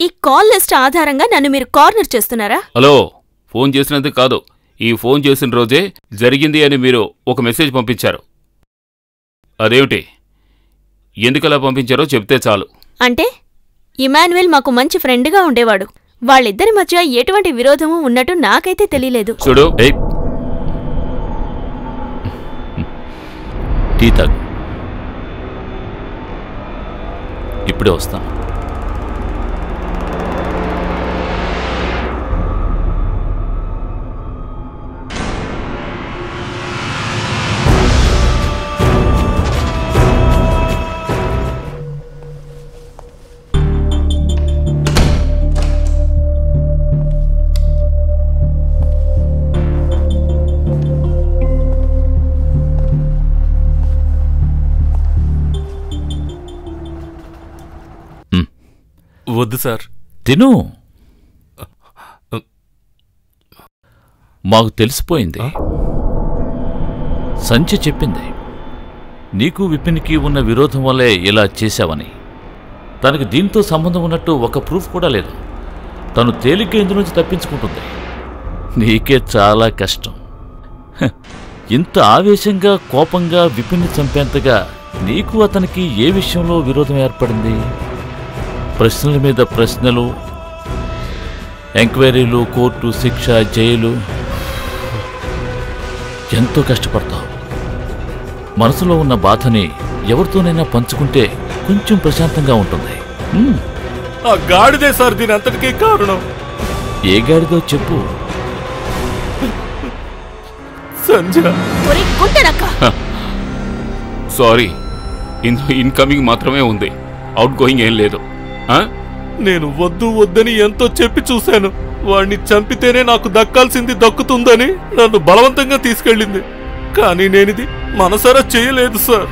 ఈ call list ఆధారంగా నన్ను మీరు కార్నర్ చేస్తున్నారా? హలో, ఫోన్ చేసినందుకు కాదు, ఈ ఫోన్ చేసిన రోజే జరిగింది అని మీరు ఒక మెసేజ్ పంపించారు. అదేమిటి, ఎందుకలా పంపించారో చెప్తే చాలు. అంటే ఇమాన్యుయల్ మాకు మంచి ఫ్రెండ్గా ఉండేవాడు. వాళ్ళిద్దరి మధ్య ఎటువంటి విరోధము ఉన్నట్టు నాకైతే తెలియలేదు. చూడు, టీ తాగు, ఇప్పుడే వస్తాను. వద్దు సార్. తిను. మాకు తెలిసిపోయింది. సంచి చెప్పింది నీకు విపిన్కి ఉన్న విరోధం వల్లే ఇలా చేశావని. తనకి దీంతో సంబంధం ఉన్నట్టు ఒక ప్రూఫ్ కూడా లేదు. తను తేలిగ్గా ఇందు నుంచి తప్పించుకుంటుంది. నీకే చాలా కష్టం. ఇంత ఆవేశంగా కోపంగా విపిన్ని చంపేంతగా నీకు అతనికి ఏ విషయంలో విరోధం ఏర్పడింది? ప్రశ్నల మీద ప్రశ్నలు, ఎంక్వైరీలు, కోర్టు, శిక్ష, జైలు. ఎంతో కష్టపడతావు. మనసులో ఉన్న బాధని ఎవరితోనైనా పంచుకుంటే కొంచెం ప్రశాంతంగా ఉంటుంది. ఆ గాడిదే సార్ దీని అంతటికీ కారణం. ఏ గాడిదో చెప్పు. సంజయ్. సారీ, ఇన్కమింగ్ మాత్రమే ఉంది, అవుట్ గోయింగ్ ఏం లేదు. నేను వద్దు వద్దని ఎంతో చెప్పి చూశాను. వాణ్ణి చంపితేనే నాకు దక్కాల్సింది దక్కుతుందని నన్ను బలవంతంగా తీసుకెళ్ళింది. కానీ నేనిది మనసారా చేయలేదు సార్.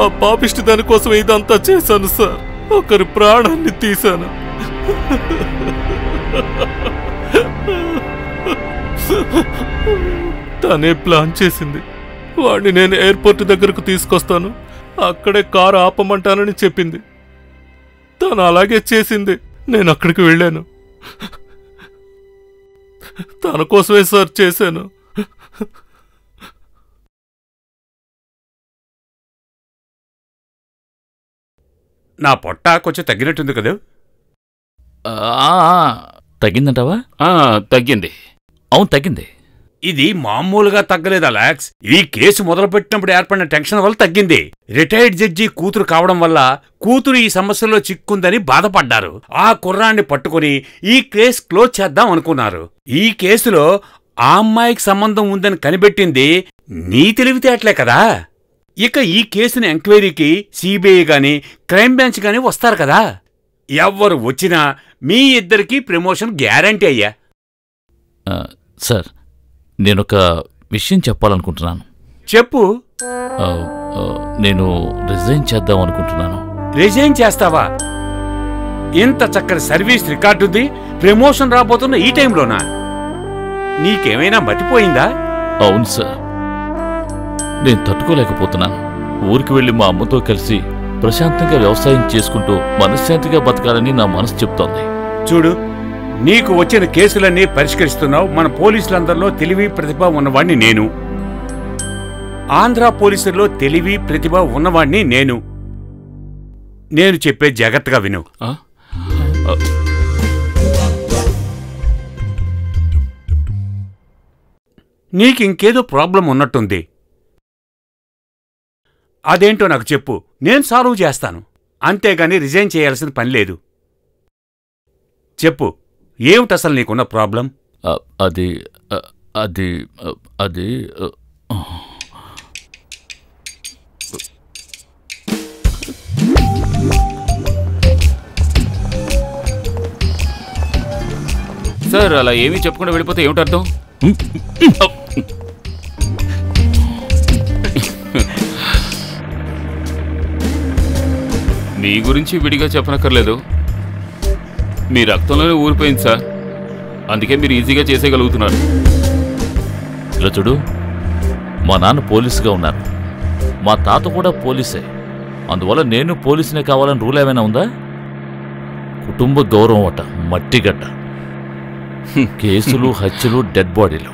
ఆ పాపిష్టి దానికోసం ఇదంతా చేశాను సార్. ఒకరి ప్రాణాన్ని తీశాను. తనే ప్లాన్ చేసింది. వాణ్ణి నేను ఎయిర్పోర్ట్ దగ్గరకు తీసుకొస్తాను, అక్కడే కారు ఆపమంటానని చెప్పింది. తను అలాగే చేసింది. నేను అక్కడికి వెళ్ళాను. తన కోసమే సార్ చేశాను. నా పొట్ట కొంచెం తగ్గినట్టుంది కదా? తగ్గిందంటావా? తగ్గింది. అవును, తగ్గింది. ఇది మామూలుగా తగ్గలేదు అలెక్స్. ఈ కేసు మొదలుపెట్టినప్పుడు ఏర్పడిన టెన్షన్ వల్ల తగ్గింది. రిటైర్డ్ జడ్జి కూతురు కావడం వల్ల కూతురు ఈ సమస్యలో చిక్కుందని బాధపడ్డారు. ఆ కుర్రాన్ని పట్టుకుని ఈ కేసు క్లోజ్ చేద్దాం అనుకున్నారు. ఈ కేసులో ఆ అమ్మాయికి సంబంధం ఉందని కనిపెట్టింది నీ తెలివితేటలే కదా. ఇక ఈ కేసుని ఎంక్వైరీకి సిబిఐ గాని క్రైమ్ బ్రాంచ్ గాని వస్తారు కదా. ఎవ్వరు వచ్చినా మీ ఇద్దరికీ ప్రమోషన్ గ్యారంటీ అయ్యా. సార్, నేనొక విషయం చెప్పాలనుకుంటున్నాను. చెప్పు. నేను రిజైన్ చేద్దాం అనుకుంటున్నాను. రిజైన్ చేస్తావా? ఇంత చక్కని సర్వీస్ రికార్డుంది, ప్రమోషన్ రాబోతున్న ఈ టైంలోనా? నీకేమైనా మతిపోయిందా? అవును సార్, నేను తట్టుకోలేకపోతున్నాను. ఊరికి వెళ్ళి మా అమ్మతో కలిసి ప్రశాంతంగా వ్యవసాయం చేసుకుంటూ మనశ్శాంతిగా బతకాలని నా మనసు చెప్తోంది. చూడు, నీకు వచ్చిన కేసులన్నీ పరిష్కరిస్తున్నావు. మన పోలీసులందరిలో తెలివి ప్రతిభ ఉన్నవాణ్ణి నేను. ఆంధ్ర పోలీసుల్లో తెలివి ప్రతిభ ఉన్నవాణ్ణి నేను. నేను చెప్పే జాగ్రత్తగా విను. నీకింకేదో ప్రాబ్లం ఉన్నట్టుంది. అదేంటో నాకు చెప్పు, నేను సాల్వ్ చేస్తాను. అంతేగాని రిజైన్ చేయాల్సిన పని లేదు. చెప్పు, ఏమిటసలు నీకున్న ప్రాబ్లం? అది అది అది సార్, అలా ఏమీ చెప్పకుండా వెళ్ళిపోతే ఏమిటర్థం? మీ గురించి విడిగా చెప్పనక్కర్లేదు. మీ రక్తంలోనే ఊరిపోయింది సార్, అందుకే మీరు ఈజీగా చేసేయగలుగుతున్నారు. ఇలా చూడు, మా నాన్న పోలీసుగా ఉన్నారు, మా తాత కూడా పోలీసే. అందువల్ల నేను పోలీసునే కావాలని రూల్ ఏమైనా ఉందా? కుటుంబ గౌరవం అట మట్టిగడ్డ. కేసులు, హత్యలు, డెడ్ బాడీలు.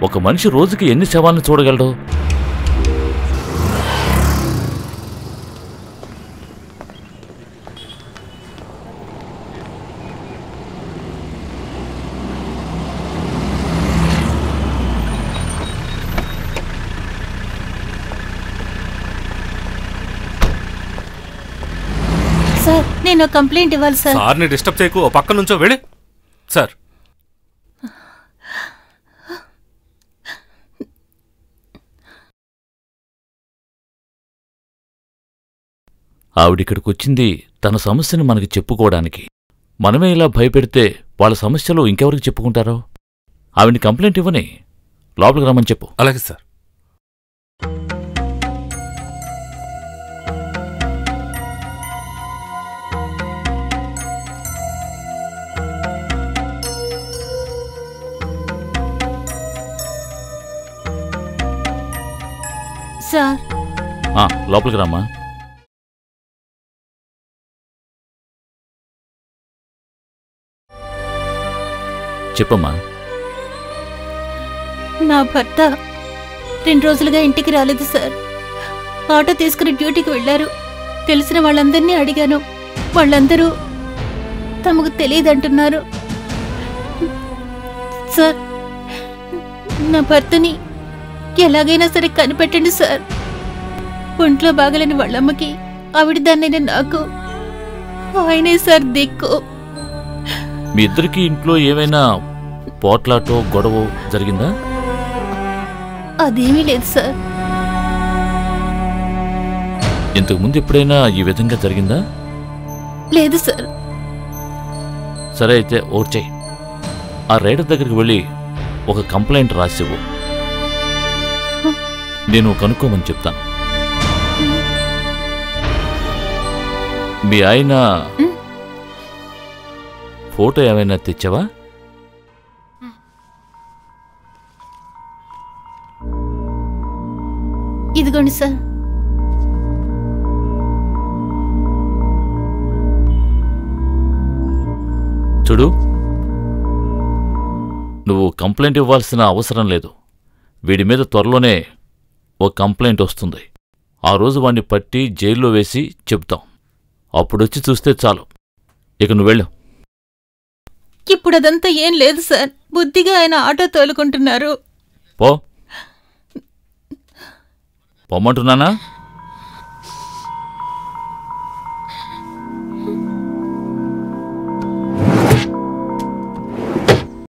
ఒక మనిషి రోజుకి ఎన్ని శవాలను చూడగలడు? సార్, నేను కంప్లైంట్ ఇవ్వాలి సార్. సార్ని డిస్టర్బ్ చేయకు, ఓ పక్క నుంచో వెళ్ళి. సార్, ఆవిడిక్కడికి వచ్చింది తన సమస్యను మనకి చెప్పుకోవడానికి. మనమే ఇలా భయపెడితే వాళ్ళ సమస్యలు ఇంకెవరికి చెప్పుకుంటారో? ఆవిడ్ని కంప్లైంట్ ఇవ్వని, లోపలికి రమ్మని చెప్పు. అలాగే సార్. సార్, లోపలికి రమ్మా. చెప్పమ్మా. నా భర్త 2 రోజులుగా ఇంటికి రాలేదు సార్. ఆటో తీసుకుని డ్యూటీకి వెళ్లారు. తెలిసిన వాళ్ళందరినీ అడిగాను. వాళ్ళందరూ తమకు తెలియదంటున్నారు. సార్, నా భర్తని ఎలాగైనా సరే కనిపెట్టండి సార్. ఒంట్లో బాగలేని వాళ్ళమ్మకి ఆవిడ దాన్నైనా నాకు ఆయనే సార్ దిక్కు. మీ ఇద్దరికి ఇంట్లో ఏమైనా పోట్లాటో గొడవ జరిగిందా? అదేమీ లేదు సార్. ఇంతకు ముందు ఎప్పుడైనా ఈ విధంగా జరిగిందా? లేదు సార్. సరే, అయితే ఓర్చేయి. ఆ రైడర్ దగ్గరికి వెళ్ళి ఒక కంప్లైంట్ రాసివ్వు. నేను కనుక్కోమని చెప్తాను. మీ ఆయన ఫోటో ఏమైనా తెచ్చావా? ఇదిగోండి సార్. చూడు, నువ్వు కంప్లైంట్ ఇవ్వాల్సిన అవసరం లేదు. వీడి మీద త్వరలోనే ఓ కంప్లైంట్ వస్తుంది. ఆ రోజు వాణ్ణి పట్టి జైల్లో వేసి చెప్తాం. అప్పుడొచ్చి చూస్తే చాలు. ఇక నువ్వెళ్ళు. ఇప్పుడు అదంతా ఏం లేదు సార్. బుద్ధిగా ఆయన ఆటో తోలుకుంటున్నారు. పొమ్మంటున్నానా?